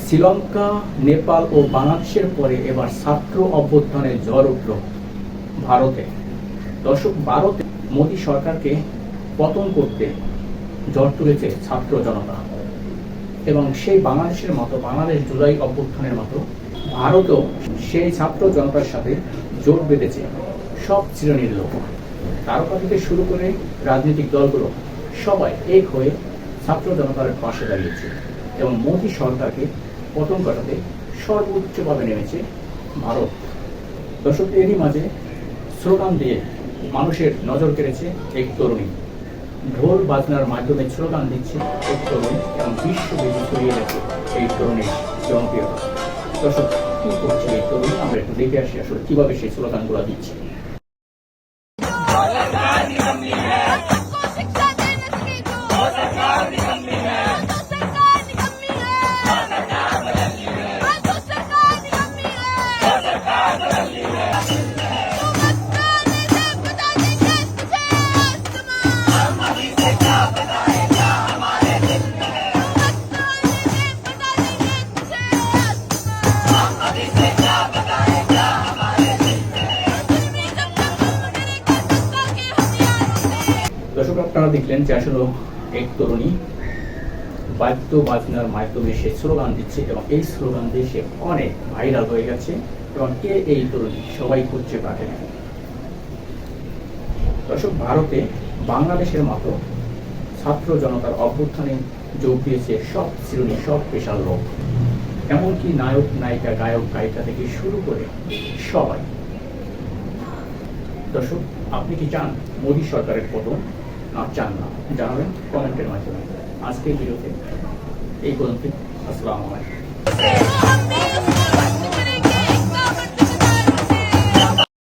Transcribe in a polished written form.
শ্রীলঙ্কা, নেপাল ও বাংলাদেশের পরে এবার ছাত্র অভ্যুত্থানের ঝড় উঠল ভারতে। দর্শক, ভারতে মোদী সরকারকে পতন করতে ঝড় তুলেছে ছাত্র জনতা, এবং সেই বাংলাদেশের মতো, বাংলাদেশ জুলাই অভ্যুত্থানের মতো ভারতও সেই ছাত্র জনতার সাথে জোট বেঁধেছে সব শ্রেণীর লোক। তারকা থেকে শুরু করে রাজনৈতিক দলগুলো সবাই এক হয়ে ছাত্র জনতার পাশে দাঁড়িয়েছে, এবং মোদী সরকারকে পতন ঘটাতে সর্বোচ্চভাবে নেমেছে ভারত। দর্শক, এরই মাঝে স্লোগান দিয়ে মানুষের নজর কেড়েছে এক তরুণী। ঢোল বাজনার মাধ্যমে স্লোগান দিচ্ছে এক তরুণী, এবং বিশ্বব্যাপী ছড়িয়ে গেছে এই তরুণীর জনপ্রিয়তা। দর্শক, কি করছে এই তরুণী, আমরা একটু দেখে আসি আসলে কিভাবে সেই স্লোগানগুলো দিচ্ছে। দর্শক, আপনারা দেখলেন যে আসলে এক তরুণী বাদ্য বাজনার মাধ্যমে সে স্লোগান দিচ্ছে, এবং এই স্লোগান দিয়ে সে অনেক ভাইরাল হয়ে গেছে। এবং কে এই তরুণী, সবাই খুঁজছে পাঠে। দর্শক, ভারতে বাংলাদেশের মতো ছাত্র জনতার অভ্যুত্থানে যোগ দিয়েছে সব শ্রেণী, সব পেশার লোক, এমনকি নায়ক নায়িকা, গায়ক গায়িকা থেকে শুরু করে সবাই। দর্শক, আপনি কি চান মোদী সরকারের পতন, না চান না, জানাবেন কমেন্টের মাধ্যমে। আজকের ভিডিওতে এই পর্যন্ত। আসসালামু আলাইকুম।